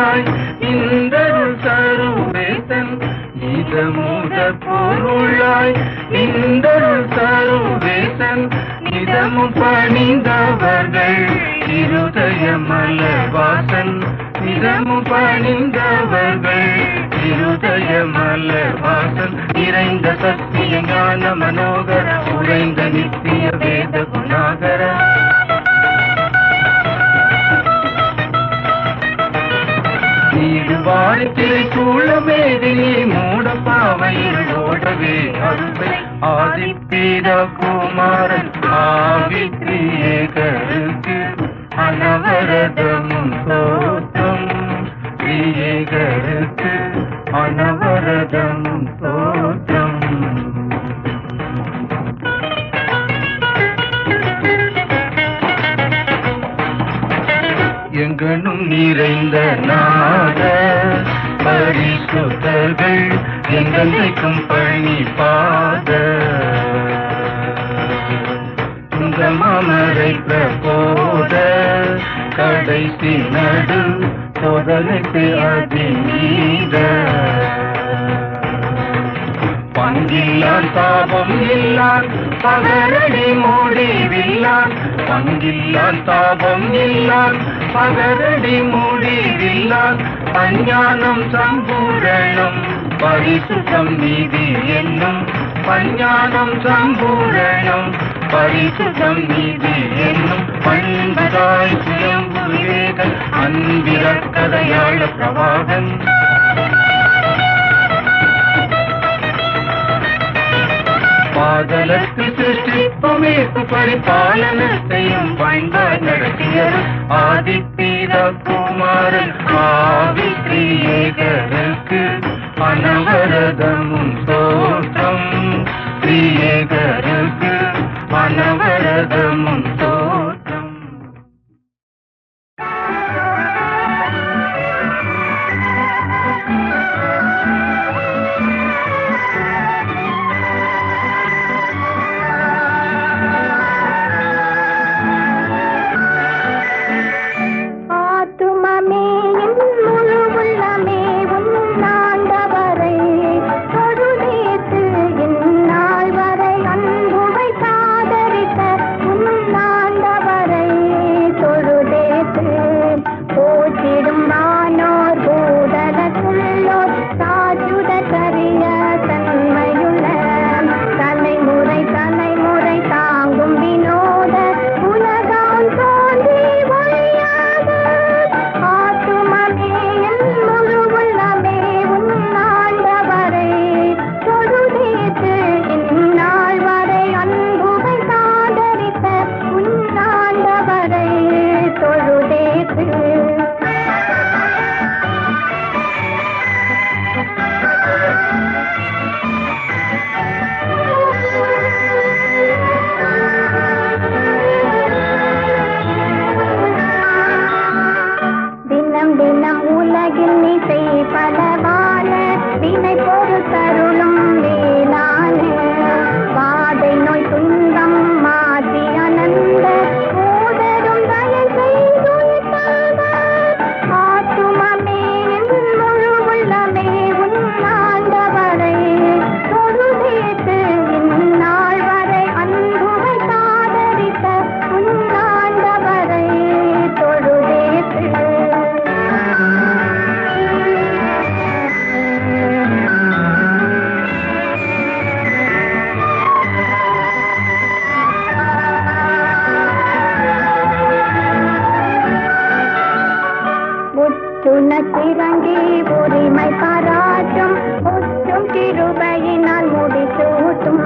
பொருளாய் இந்தருள் சருவேசன் நிதமுத பொருளாய் இந்தருள் சருவேசன் நிதமும் பணிந்தவர்கள் இருதய மலர்வாசன் நிதமும் பணிந்தவர்கள் இருதய மலர்வாசன் நிறைந்த சத்திய ஞான மனோகர உறைந்த நித்திய வேத குணாகர நீடுவாழ்த்திரை சூழமேதிலே மூட பாவையில் ஓடவே அருளை ஆதிப்பீட குமாரன் ஆவித்ரியேகருக்கு அனவரதமும் சோத்தம் பிரியேகருக்கு அனவரதமும் சோத்தம் எங்கனும் நிறைந்த நாத பரிசுத்தர்கள் எங்கெங்கும் பணி பாத மாமரை பிரபோத கடைசி நடு சோதனைக்கு அதிமீத பங்கில்லான் தாபம் இல்லான் பகரடி முடிவில்லான் பங்கில்லான் தாபம் இல்லான் பகரடி முடிவில்லான் பஞ்ஞானம் சம்பூரணம் பரிசுத்தம் நீதி என்னும் பஞ்ஞானம் சம்பூரணம் பரிசுத்தம் நீதி என்னும் பண்பதாய் சுயம்பு விவேகன் அன்பிறக்கதையாள பிரவாகன் பாதலத்து சிருஷ்டிப்பமேற்கு பரிபாலனத்தையும் பயன்பாய் நடத்தியரும் ஆதிப்பீட குமாரன் ஆவித்ரியேகருக்கு அனவரதமும் சோற்றம் பிரியேகருக்கு அனவரதமும் சோற்றம் உனக்கிறங்கி உரிமை பாராட்டும் உற்றும் கிருபையினால் முடிசூட்டும்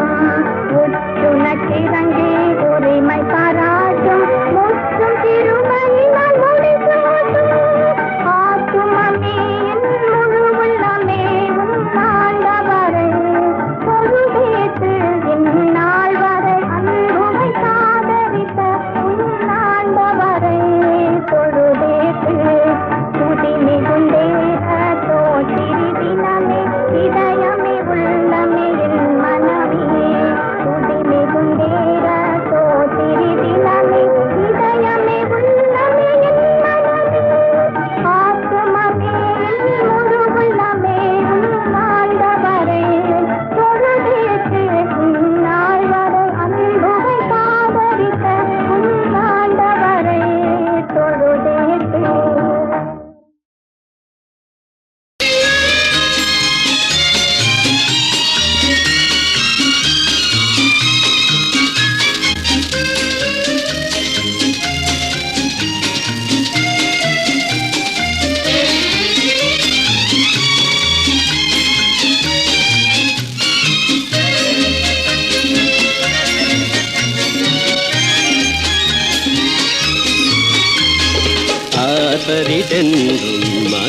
உனக்கிறங்கி உரிமை பாராட்டும் முற்றும் கிருபையினால் முடிசூட்டும் ஆத்துமமே என் முழு உள்ளமே ஆண்டவரை பொருளேற்று இந்நாள் வரை அன்புமை சாதரித்த உன்னாண்டவரை பொருளேற்று துதி மிகுந்தேற தோற்றிரி தினமே இதயமே உள்ளமே என் மனமே துதி மிகுந்தேற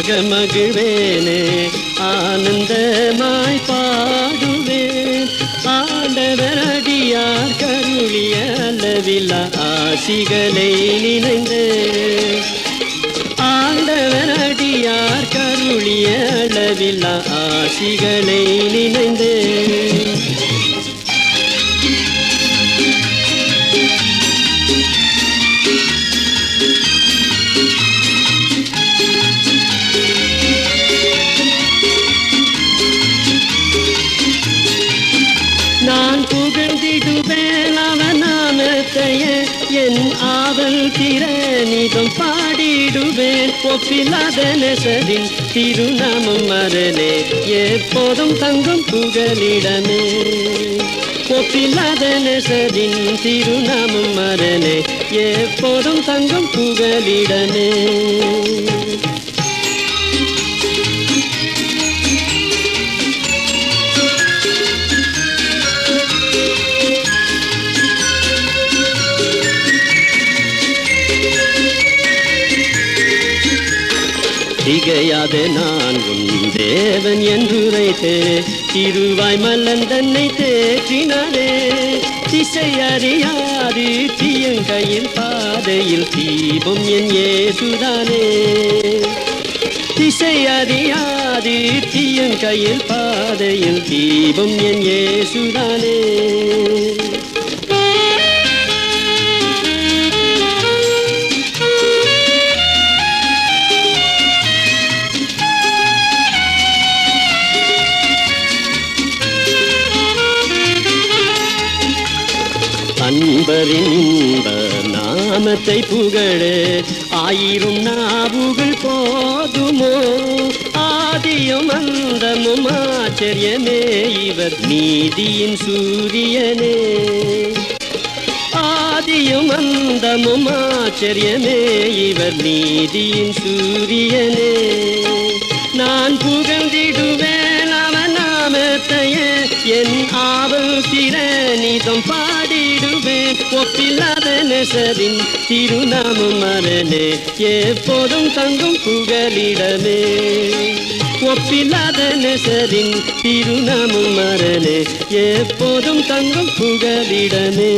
ஆக மகிழ்வேனே ஆனந்தமாய் பாடுவேன் ஆண்டவர் அடியார் கருளிய அளவில்லா ஆசிகளை நினைந்து ஆண்டவர் அடியார் கருளிய அளவில்லா ஆசிகளை நினைந்து நான் புகழ்ந்திடுவேன் அவன் நாமத்தையே என் ஆவல் திறனிதம் பாடிடுவேன் ஒப்பில்லாத நெசரின் திருநாமம் மரணே எப்போதும் தங்கும் புகலிடமே ஒப்பில்லாத நெசரின் திருநாமம் மரணே எப்போதும் தங்கும் புகலிடமே திகையாத நான் உன் தேவன் என்றுரைத்தே திருவாய் மல்லன் தன்னை தேற்றினாரே திசை அறியாது தீயங்கையில் பாதையில் தீபம் என் ஏசுதானே திசை அறியாது தீயங்கையில் பாதையில் தீபம் என் ஏசுதானே அன்பரின் இன்ப நாமத்தை புகழ ஆயிரம் நாவுகள் போதுமோ ஆதியும் அந்தமும் ஆச்சரியமே இவர் நீதியின் சூரியனே ஆதியும் அந்தமும் ஆச்சரியமே இவர் நீதியின் சூரியனே நான் புகழ்ந்திடுவேன் அவன் நாமத்தையே என் ஆவல் திறனிதம் பாடிடுவேன் ஒப்பில்லாத நெசரின் திருநாமம் மரணே எப்போதும் தங்கும் புகலிடமே ஒப்பில்லாத நெசரின் திருநாமம் மரணே எப்போதும் தங்கும் புகலிடமே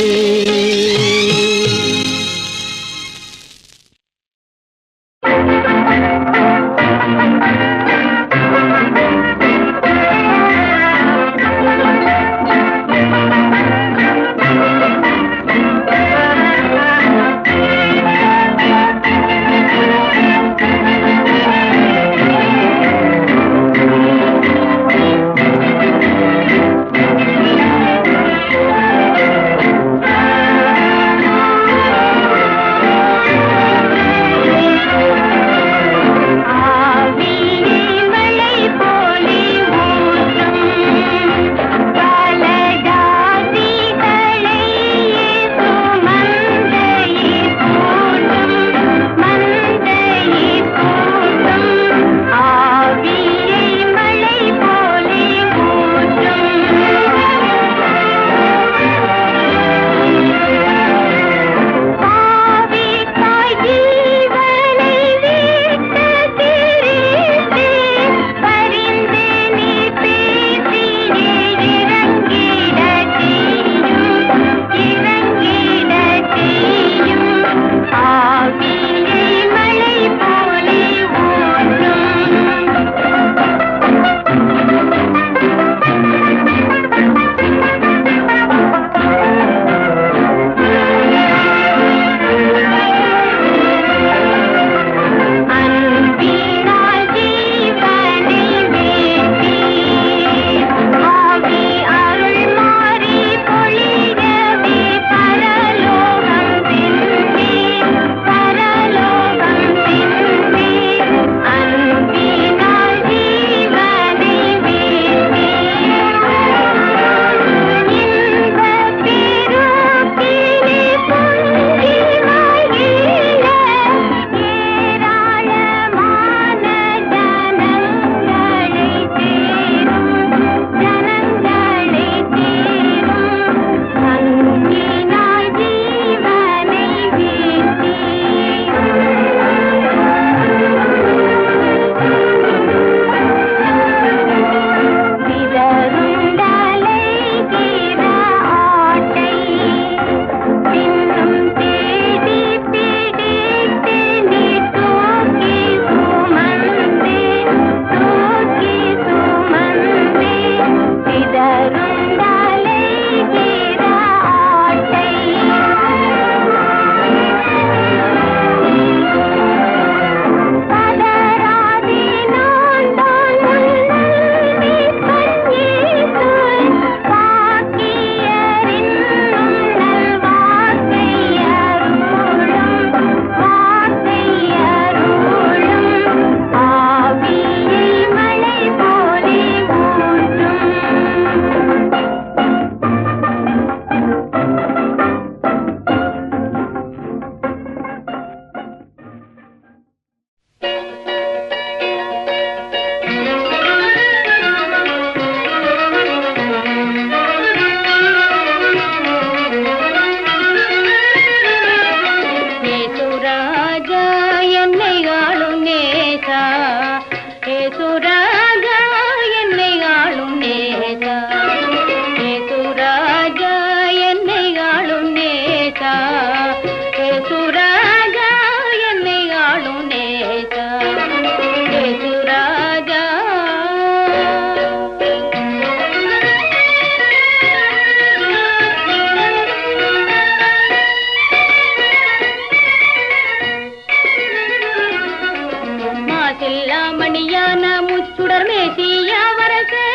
முச்சுடர் மேசியா வரசே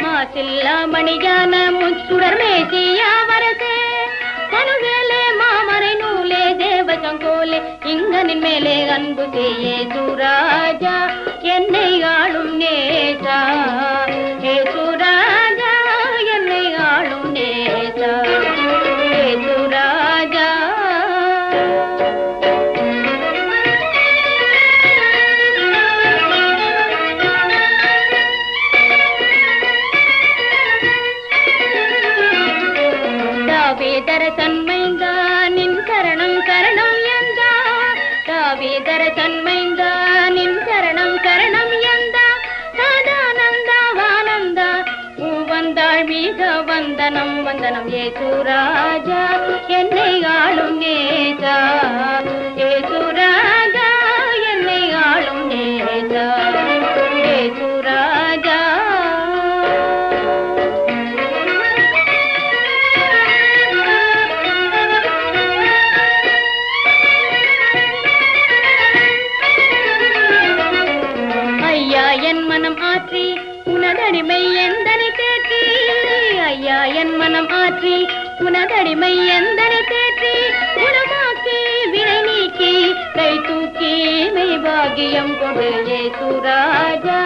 மாசில்லா மணியான முச்சுடர் மேசியா வரசே மனுவேலே மாமரை நூலே தேவசங்கோலே இங்கனின் மேலே அன்பு செய்யே சுராஜா என்னை ஆளும் நேசா ஏ சுராஜா என்னை ஆளும் நேசா ஏ சுராஜா தாவேதர தன்மைந்தா நின் சரணம் சரணம் எந்தா தாவேதர தன்மைந்தா நின் சரணம் சரணம் எந்தா சாதானந்தா வானந்தா வந்தாள் மிக வந்தனம் வந்தனம் ஏசுராஜா என்னை ஆளும் நேசா ஏசுராஜா என்னை ஆளும் நேசா ஏசுராஜா என் மனம் ஆற்றி உனதடிமை எந்தனை தேற்றி ஐயா என் மனம் ஆற்றி உனதடிமை எந்தனை தேற்றி குணமாக்கி வினை நீக்கி கை தூக்கி மெய் பாகியம் கொடு ஏசுராஜா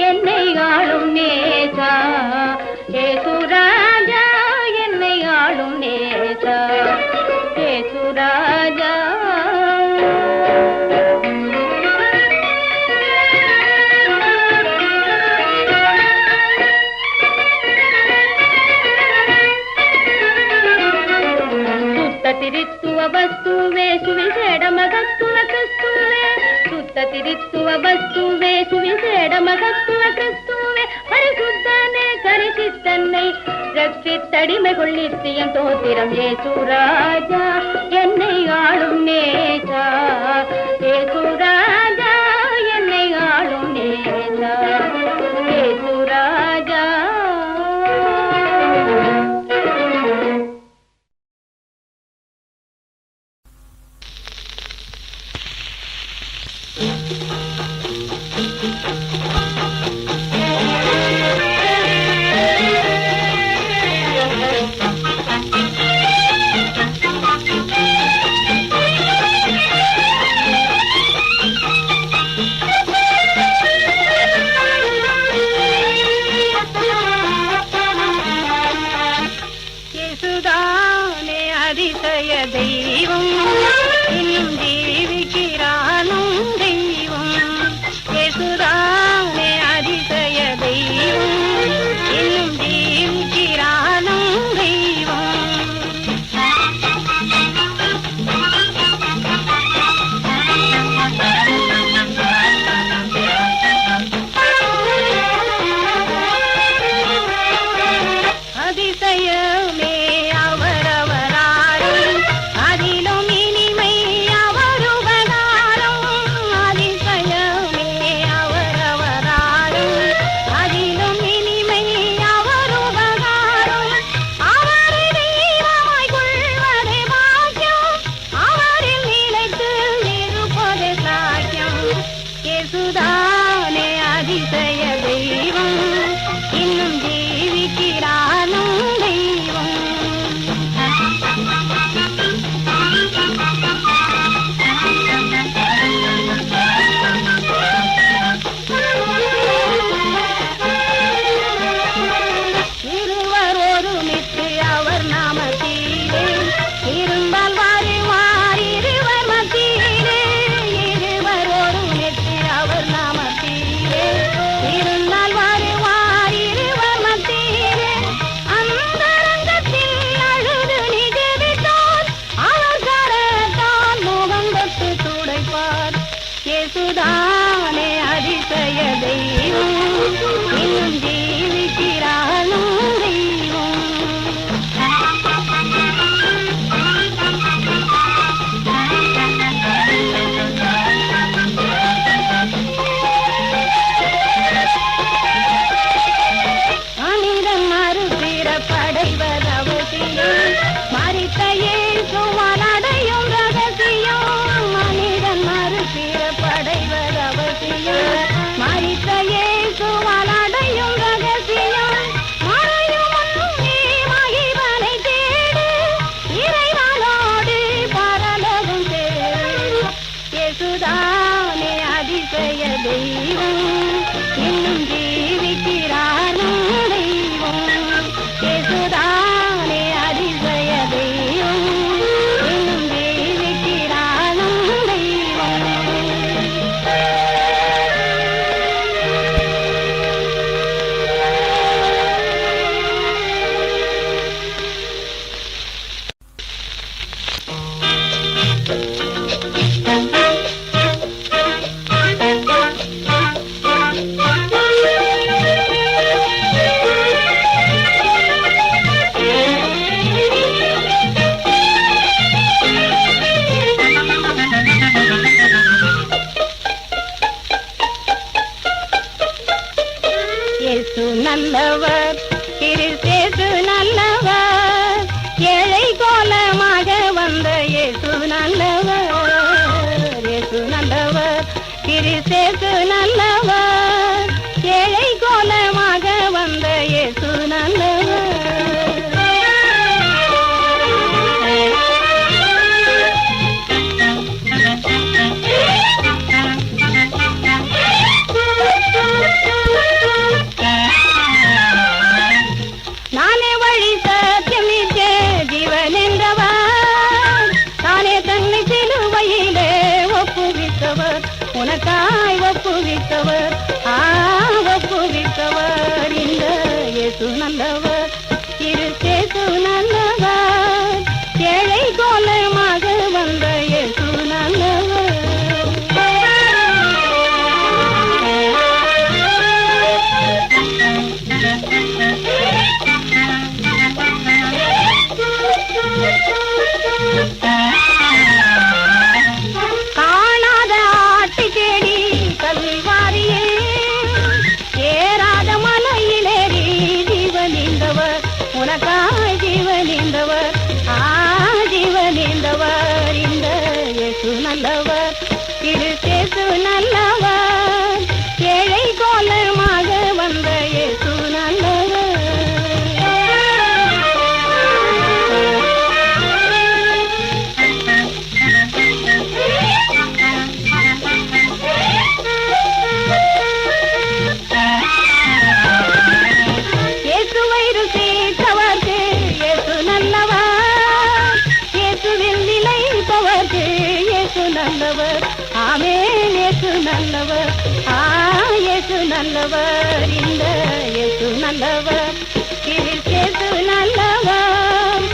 என்னை ஆளும் நேசா ஏசுராஜா என்னை ஆளும் நேசா ஏசுராஜா ತಿರಿತ್ತುವ ವಸ್ತುವೆ ಸುವಿಸೇಡ ಮಗಸ್ತುವ ಕ್ರಿಸ್ತುವೆ ಸುತ್ತ ತಿರಿತ್ತುವ ವಸ್ತುವೆ ಸುವಿಸೇಡ ಮಗಸ್ತುವ ಕ್ರಿಸ್ತುವೆ ಪರಿಶುದ್ಧನೆ ಕರಿಸಿತ್ತನ್னை ரட்சித்தடிமைகொள்ளித்தியம் தோத்திரம் ஏசுராஜா என்னை ஆளும் நேசா ஏசுராஜா என்னை ஆளும் நேசா ஏசுராஜா தெய்வம் இன்னும் ஜீவிக்கிறார் நம் தெய்வம் இயேசுதானே அதிசய தெய்வம் இன்னும் ஜீவிக்கிறார் நம் தெய்வம். இயேசு நல்லவர் கிறிஸ்து நல்லவர் ஏழை கோலமாக வந்த இயேசு நல்லவர் இயேசு நல்லவர் கிறிஸ்து நல்லவர் ஏழை கோலமாக வந்த இயேசு நல்லவர். நானே வழி சத்தியம் ஜீவன் என்றவர் தானே தன்னை சிலுவையிலே ஒப்புவித்தவர் உனக்காய் ஒப்புவித்தவர் ஒப்புவித்தவர் இந்த இயேசு நல்லவர் கிறிஸ்து நல்லவர் ஏழை கோலமாக வந்த இயேசு நல்லவர். காணாத ஆட்டி தேடி கல்வாரியே ஏறாத மலையிலேறி ஜீவனிந்தவர் உனக்காய் ஜீவனிந்தவர் ஜீவனிந்தவர் இந்த இயேசு நல்லவர் கிறிஸ்து நல்லவர் ஏழை கோலமாக வந்த இயேசு நல்லவர். இயேசுவை ருசித்தவர்க்கு இயேசு நல்லவர் இயேசுவில் நிலைப்பவர்க்கு இயேசு நல்லவர் ஆமென் இயேசு நல்லவர் இயேசு நல்லவர் இந்த இயேசு நல்லவர் கிறிஸ்து நல்லவர்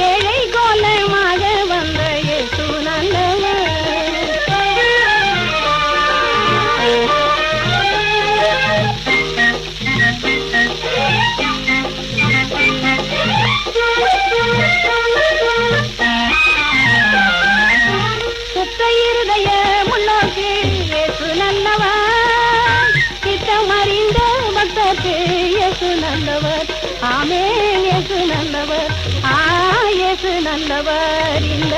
ஏழை கோலமாக வந்த இயேசு நல்லவர். சுத்த இருதய முன்னோக்கு இயேசு நல்லவர் சித்தம் அறிந்த பக்தர்க்கு இயேசு நல்லவர் ஆமென் இயேசு நல்லவர் இயேசு நல்லவர் இந்த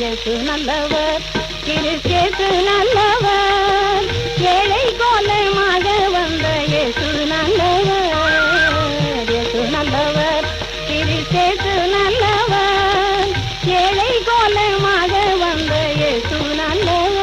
இயேசு நல்லவர் கிறிஸ்து நல்லவர் ஏழை கோலமாக வந்த இயேசு நல்லவர் இயேசு நல்லவர் கிறிஸ்து நல்லவர் ஏழை கோலமாக வந்த இயேசு நல்லவர்.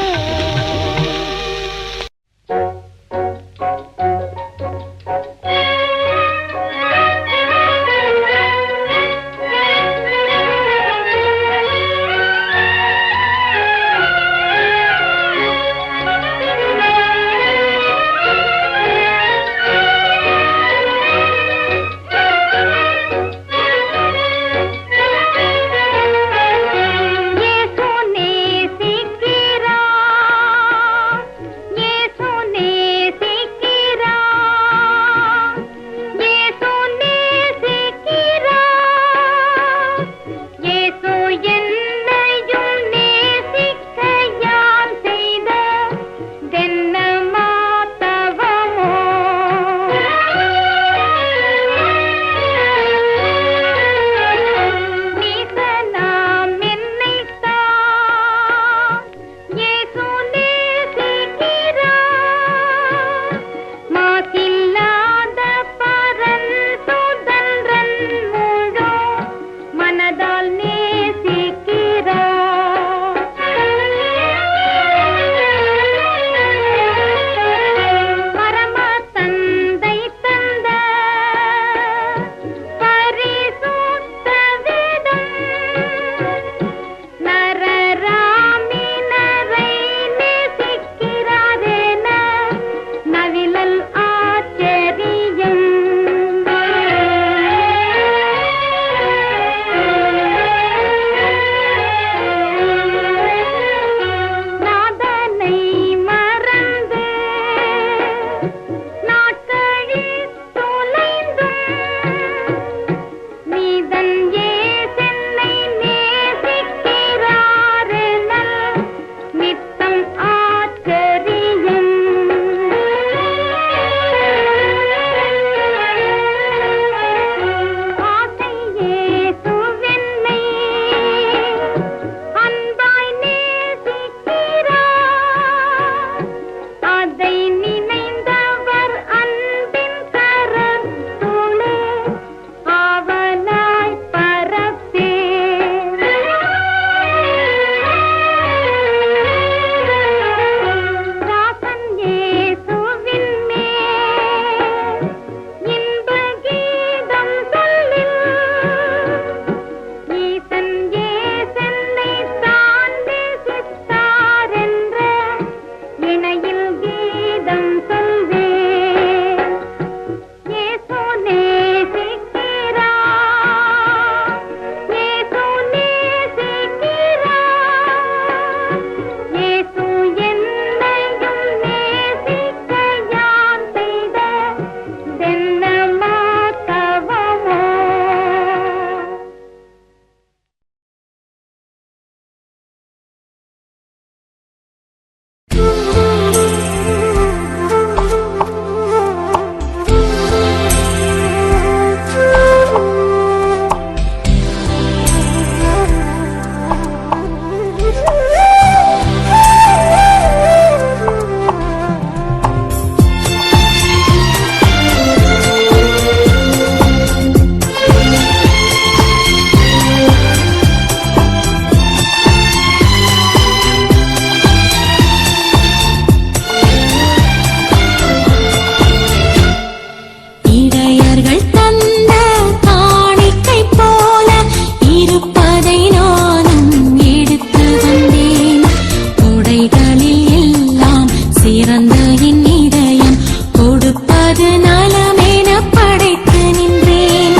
கொடுப்பது நலமென படைத்து நின்றேன்.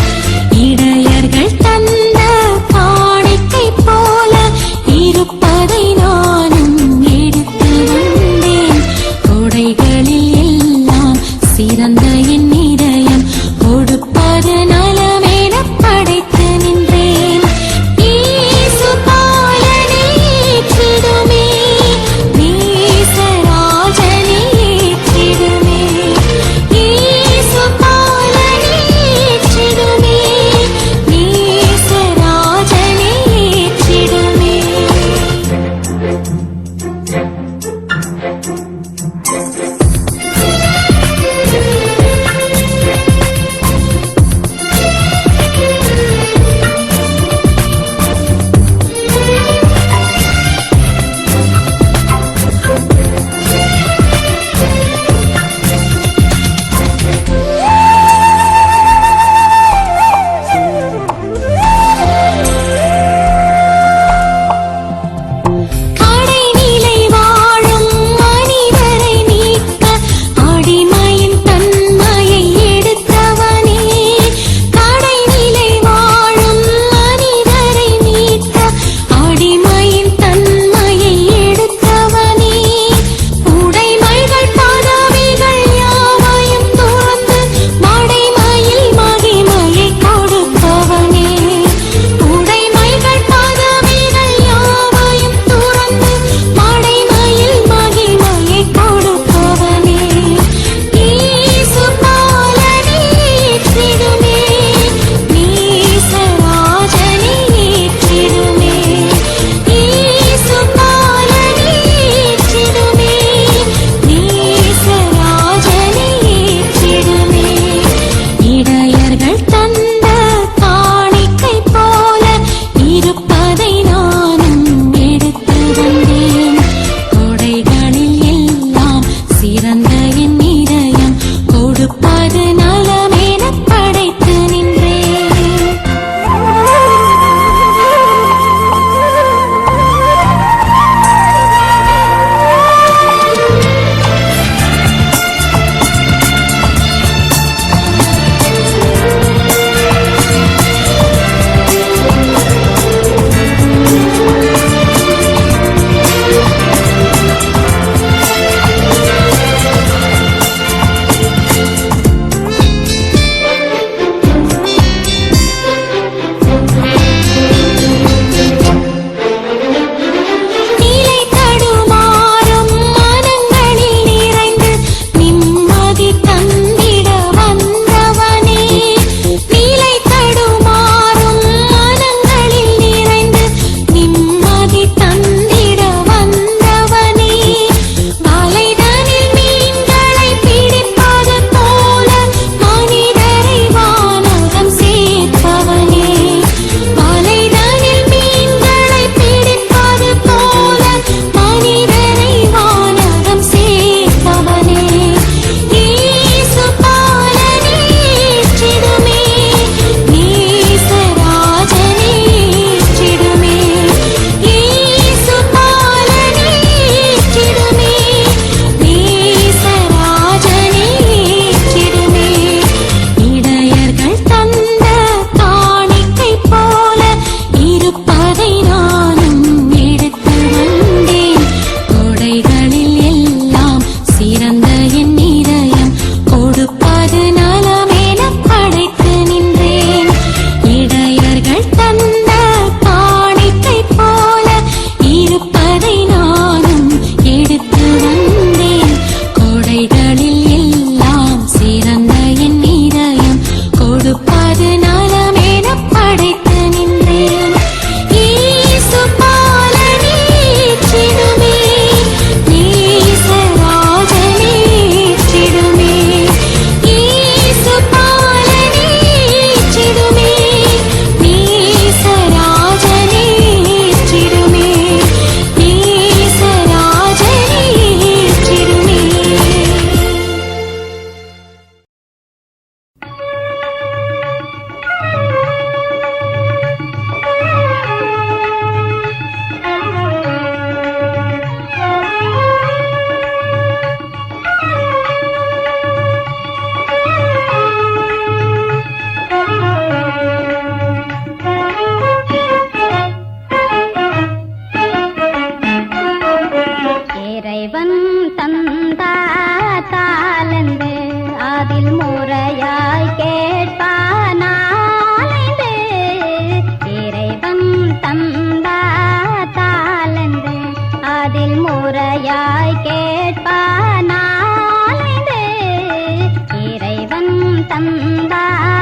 இடையர்கள் தந்த காணிக்கை போல இருப்பதை நானும் எடுத்து வந்தேன். கொடைகளில் எல்லாம் சிறந்த என் இதயம் கொடுப்பது நலமென படைத்து நின்றேன். இயேசு பாலனை ஏற்றிடுமே, நேசராஜனை ஏற்றிடுமே.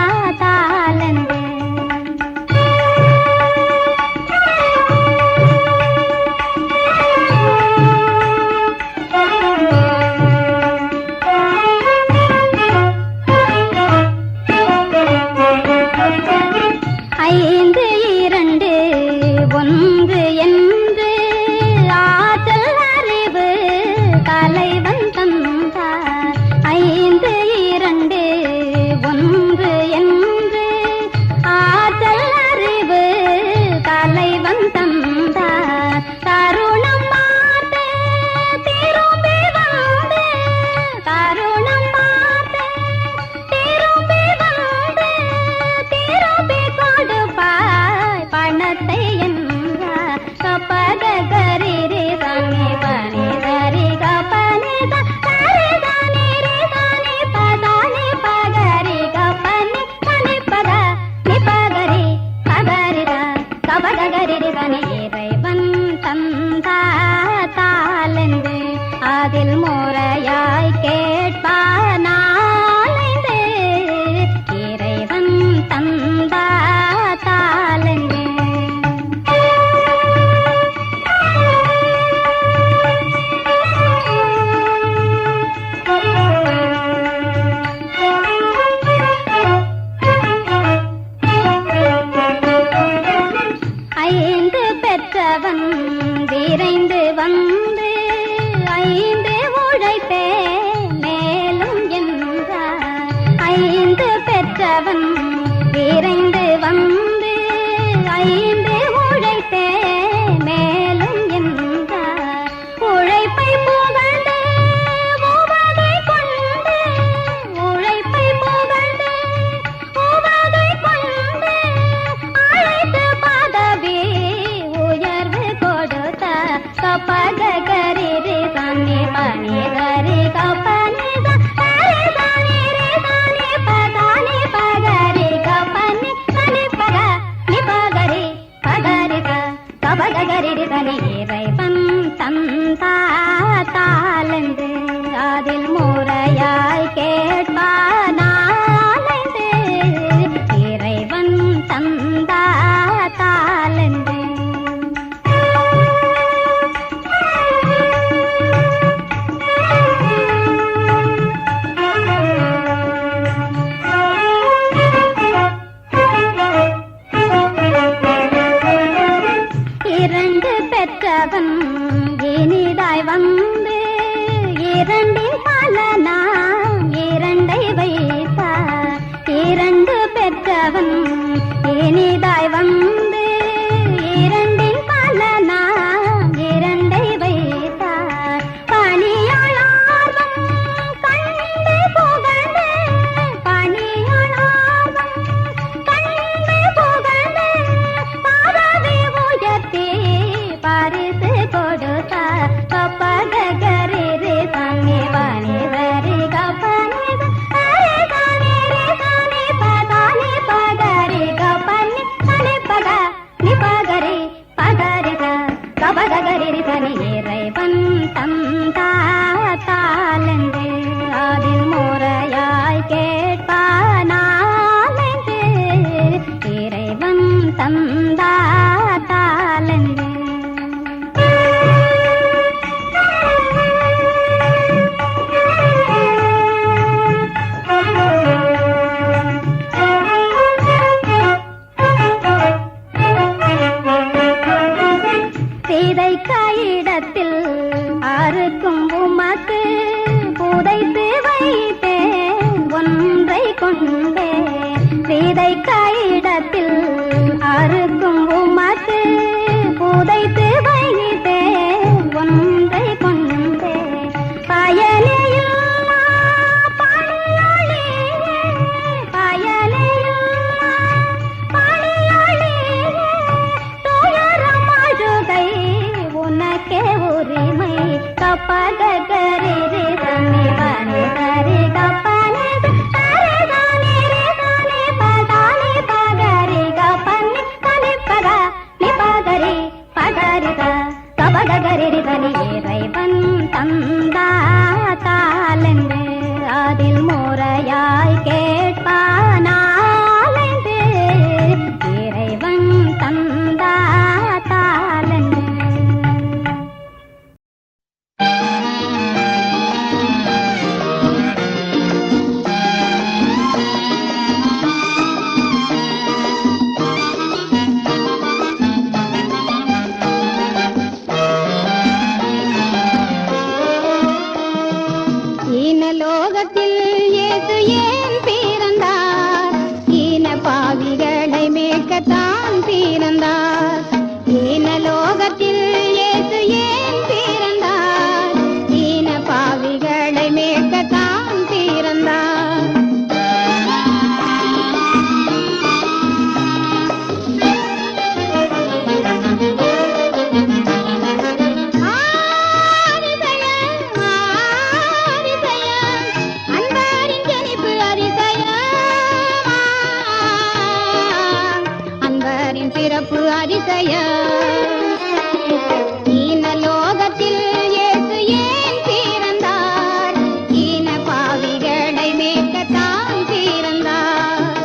தந்தாலென்று ஐந்து இரண்டு ஒன்று என்று ஆற்றல் அறிவு தலைவன் தந்தார் ஐந்து இரண்டு ஒன்று என்று ஆற்றல் அறிவு தலைவன் தந்தார் தருணம் பார்த்து திரும்பி வந்து தருணம் பார்த்து திரும்பி வந்து திரும்பி கொடுப்பாய் பணத்தை என்றார் கப்பக கரிரி தனி பனி கரி கப்பனி கரி தனி ரி தனி பதனி பகரி கப்பனி தனி பத நி பகரி பகரித கபக கரிரி தனி இறைவன் தந்தாலென்று அதில் முறையாய் கேட்பானாலைந்து இறைவன் தந்தாலென்று ஐந்து பெற்றவன் விரைந்து வந்து ஐந்து உழைப்பே மேலும் என்றார் ஐந்து பெற்றவன் விரைந்து வந்து ஐந்து உழைப்பே மேலும் என்றார் உழைப்பை புகழ்ந்து உவகை கொண்டு உழைப்பை புகழ்ந்து உவகை கொண்டு அழைத்து பதவி உயர்வு கொடுத்த கப்பக கரிரி தனி பனி கரி கப்பனி கரி தனி ரி தனி பதனி பகரி கப்பனி தனி பக நி பகரி பகரித கபக கரிரி தனி இறைவன் தந்தாலென்று அதில் முறையாய் கேட்பானாலைந்து இறைவன் தந்தாலென்று இரண்டு பெற்றவன் இனிதாய் வந்து இரண்டின் பலனாம் இரண்டை வைத்தார் இரண்டு பெற்றவன் இனிதாய் வந்து இரண்டின் பலனாம் இரண்டை வைத்தார் பணியாளார்வம் கண்டு புகழ்ந்து பணியாளார்வம் கண்டு புகழ்ந்து பதவி உயர்த்தி பரிசு கொடுத்தார் கப்பக கரிரி தனி பனி கரி கப்பனி கரி தனி ரி தனி பதனி பகரி கப்பனி தனி பக நி பகரி பகரித கபக கரிரி தனி இறைவன் தந்தாலென்று அதில் முறையாய் கேட்பானாலென்று இறைவன் தந்தாலென்று சீதை கையிடத்தில் அறுக்கும் உமக்கு புதைத்து வைத்தேன் ஒன்றை கொண்டே சீதை கையிடத்தில் அறுக்கும் உமக்கு புதைத்து வைத்தேன் ஒன்றை கொண்டே பயனையில்லா பணியாளியே பயனையில்லா பணியாளியே துயரம் அழுகை உனக்கே உரிமை கப்பக கரிரி தனி பனி கரி கப்பனி கரி தனி ரி தனி பதனி பகரி கப்பனி தனி பக நி பகரி பகரித கபக கரிரி தனி இறைவன் தந்தாலென்று அதில் முறையாய் கேட்ப இல்லையா ஈனலோகத்தில் இயேசு ஏன் பிறந்தார் ஈன பாவிகளை மேற்கத்தான் பிறந்தார்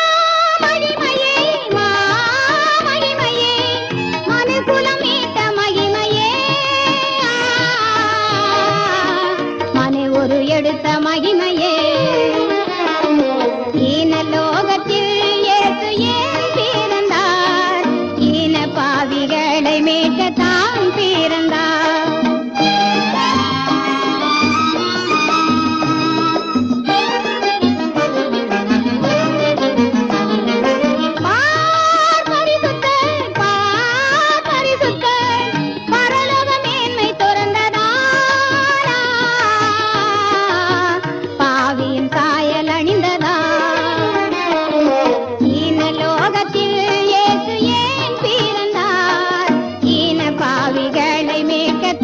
மாமகிமையே மாமகிமையே மனுகுலம் மீட்ட மகிமையே மனு ஒரு எடுத்த மகிமையே ஈனலோகத்தில் இயேசு ஏன் பிறந்தார் ஈன பாவிகளை மீட்கத்தான் பிறந்தார் பார் பரிசுத்தர் பரலோக மேன்மை துறந்ததாரா பாவியின் சாயல் அணிந்ததா ஈனலோகத்தில் இயேசு ஏன் பிறந்தார் ஈன பாவிகளை மீட்க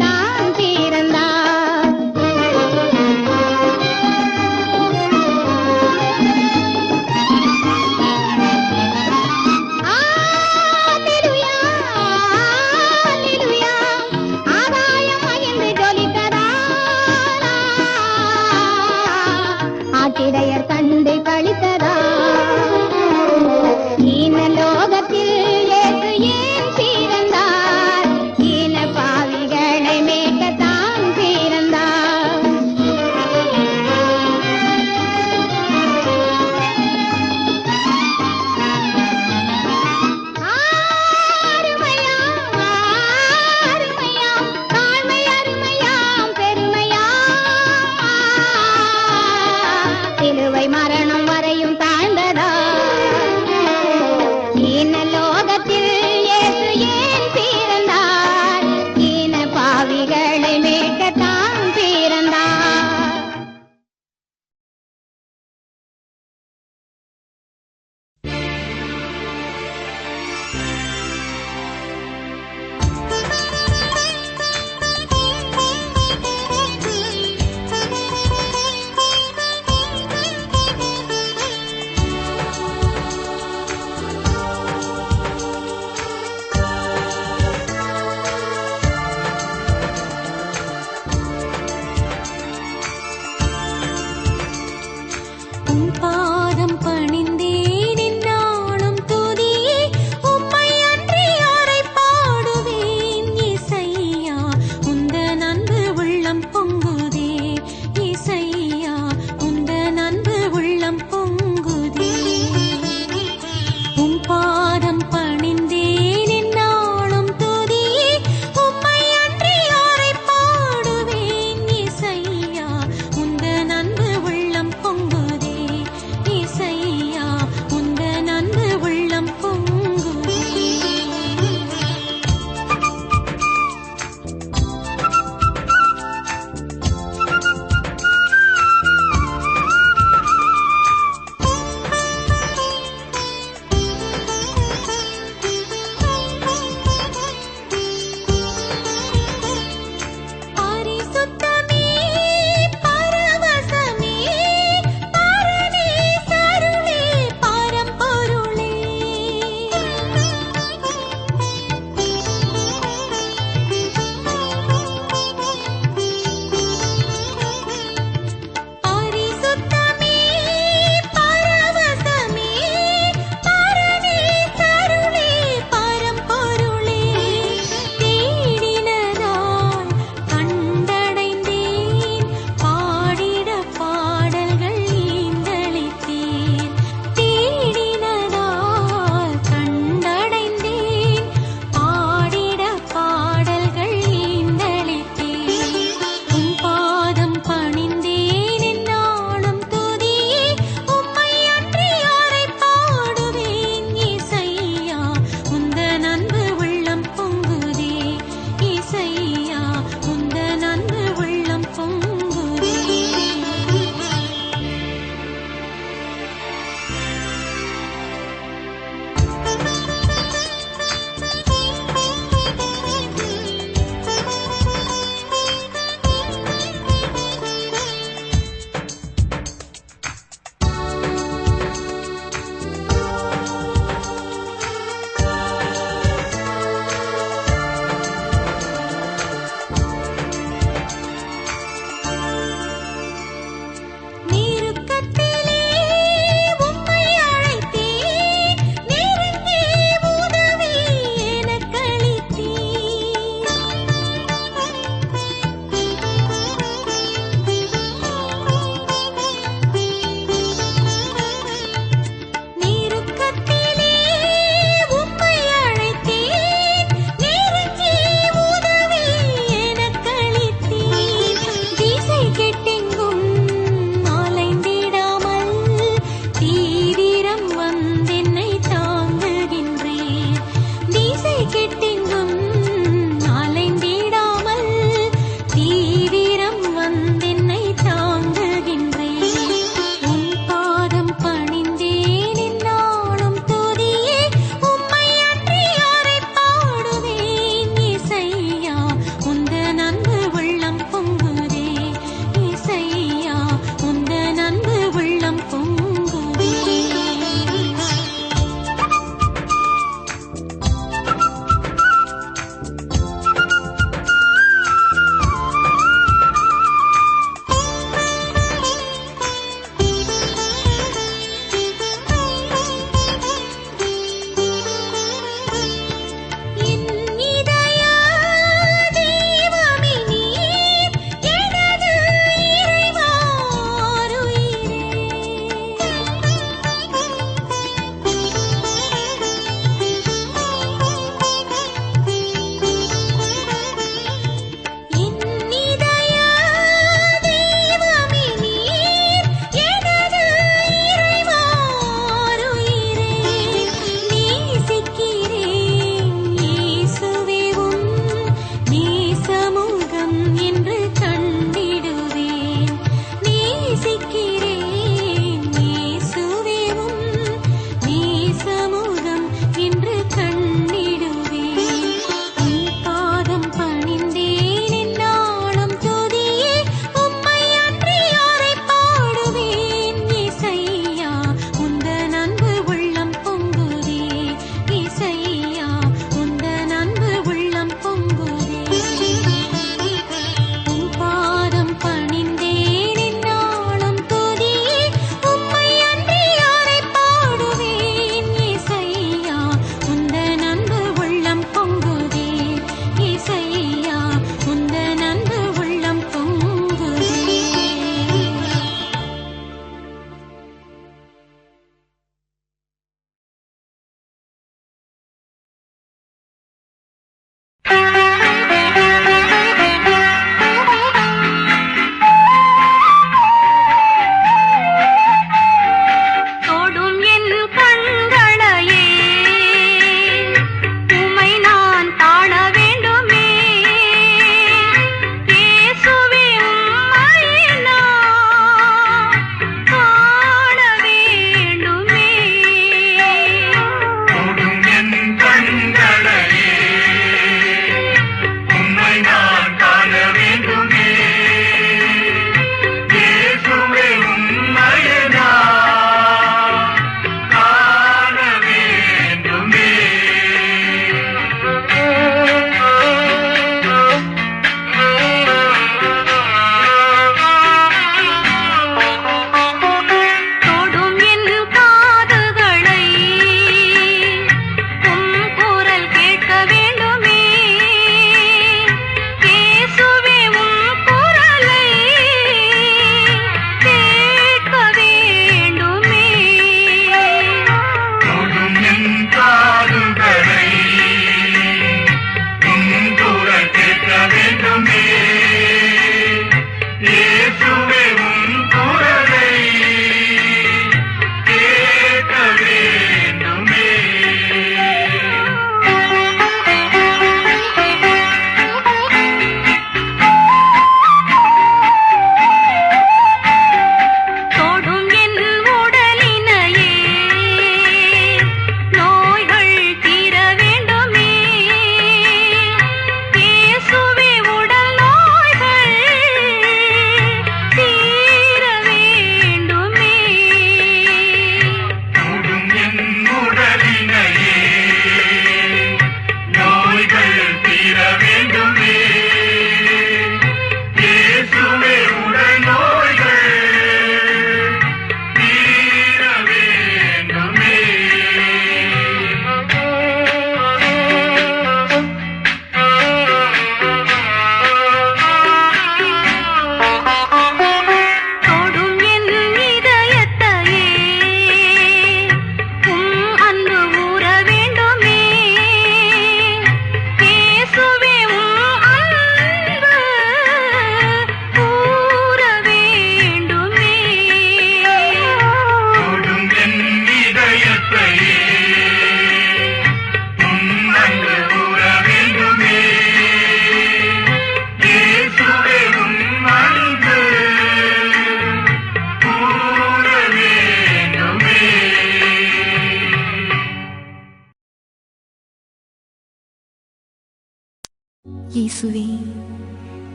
இயேசுவே,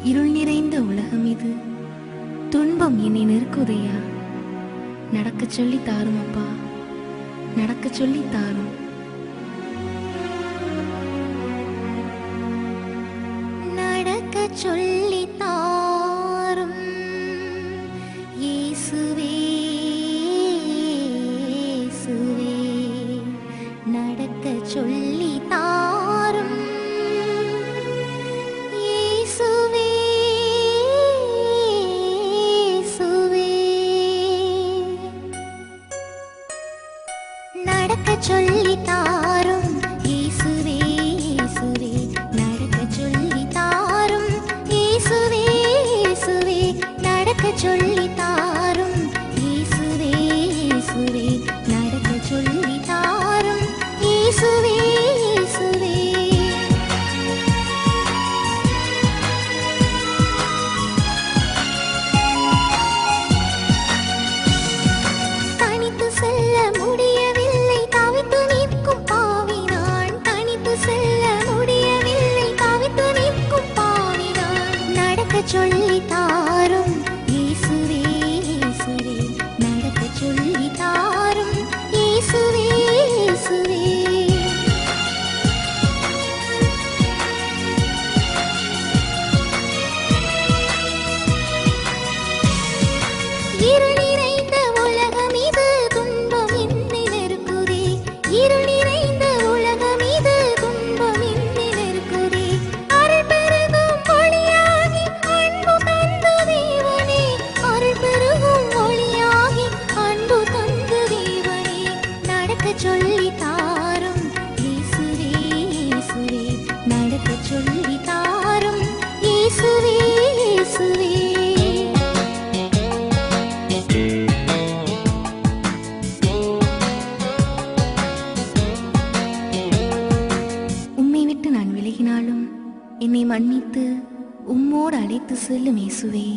இருள் நிறைந்த உலகம் இது, துன்பம் என்னை நெருக்குதையா. நடக்க சொல்லி தாரும் அப்பா, நடக்க சொல்லி தாரும். நடக்க சொல்லி தாரும் இயேசுவே, இயேசுவே, நடக்க சொல்லி தாரும் இயேசுவே, இயேசுவே, நடக்க சொல்லி தாரும் இயேசுவே, இயேசுவே, நடக்க சொல்லி தாரும் இயேசுவே, இயேசுவே, நடக்க சொல்லி தாரும் இயேசுவே, இயேசுவே, நடக்க சொல்லி தாரும் இயேசுவே, இயேசுவே. தனித்து செல்ல முடியவில்லை, தவித்து நிற்கும் பாவி நான். தனித்து செல்ல முடியவில்லை, தவித்து நிற்கும் பாவி நான். நடக்க சொல்லி தாரும் இயேசுவே, இயேசுவே, நடக்க சொல்லி தாரும் இயேசுவே, இயேசுவே. இருள் நிறைந்த உலகம் இது, துன்பம் என்னை நெருக்குதே. இருள் நிறைந்த உலகம் இது, துன்பம் என்னை நெருக்குதே. அருள் பெருகும் ஒளியாகி அன்பு தந்து தேவனே, அருள் பெருகும் ஒளியாகி அன்பு தந்து தேவனே. நடக்க சொல்லி தாரும் இயேசுவே, இயேசுவே, நடக்க சொல்லி தாரும் இயேசுவே, இயேசுவே. உம்மை விட்டு நான் விலகினாலும் என்னை மன்னித்து உம்மோடு அழைத்து செல்லும் இயேசுவே.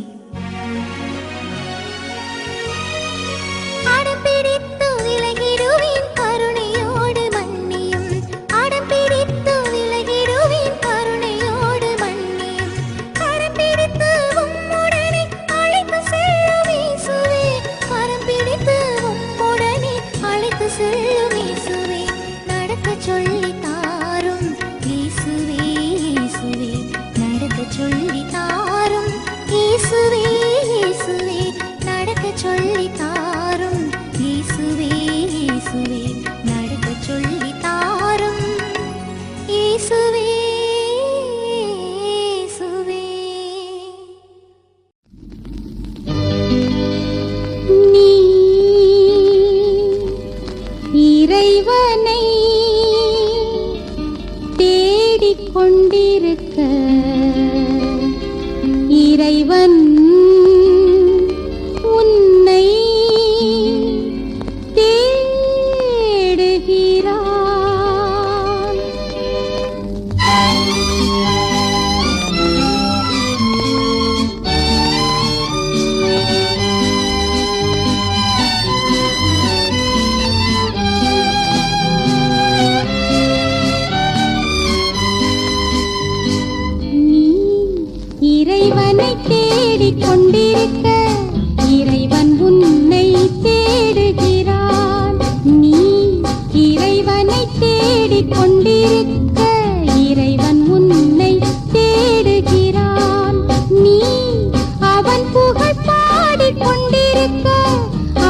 அடம் பிடித்து விலகிடுவேன் கருணையோடு மன்னியும், அடம் பிடித்து விலகிடுவேன் கருணையோடு மன்னியும். கரம் பிடித்து உம்முடனே அழைத்து செல்லும் இயேசுவே, கரம் பிடித்து உம்முடனே அழைத்து செல்லும் இயேசுவே. நடக்க சொல்லி தாரும் இயேசுவே, இயேசுவே, நடக்க சொல்லி தாரும் இயேசுவே, இயேசுவே, நடக்க சொல்லி தாரும் இயேசுவே, இயேசுவே, நடக்க சொல்லி தாரும் இயேசுவே, இயேசுவே. நீ இறைவனை தேடிக் கொண்டிருக்க இறைவன் உன்னை தேடுகிறான். நீ இறைவனை தேடிக் கொண்டிருக்க இறைவன் உன்னை தேடுகிறான். நீ இறைவனை தேடிக் கொண்டிருக்க இறைவன் உன்னை தேடுகிறான். நீ அவன் புகழ் பாடிக் கொண்டிருக்க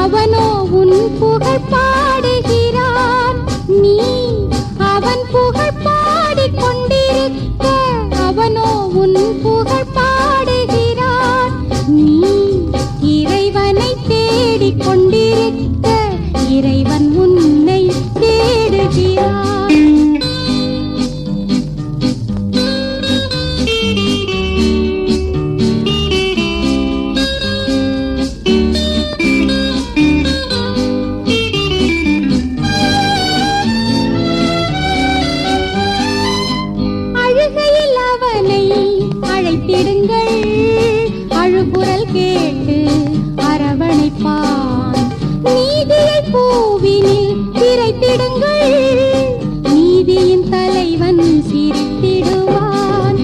அவனோ உன் புகழ் பாடுகிறான். நீ அவன் புகழ் பாடிக் கொண்டிருக்க அவனோ உன் புகழ் பாடுகிறான். நீ இறைவனை தேடிக் கொண்டிருக்க இறைவன் உன்னை தேடுகிறான். அழுகையில் அவனை அழைத்திடுங்கள், அழுகுரல் கேட்டு அரவணைப்பான். நீதியை பூவினில் திரைத்திடுங்கள், நீதியின் தலைவன் சிரித்திடுவான்.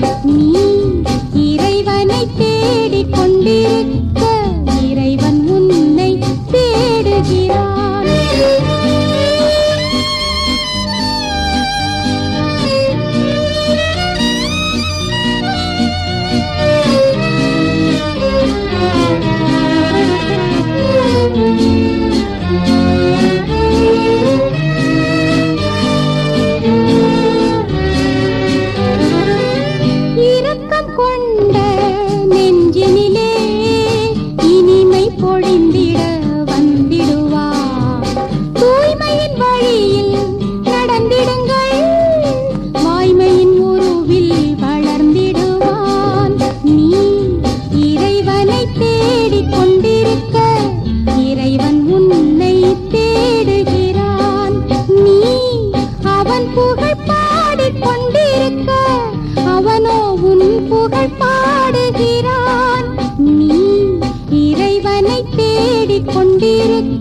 புகழ் பாடுகிறான். நீ இறைவனை தேடிக் கொண்டிருக்க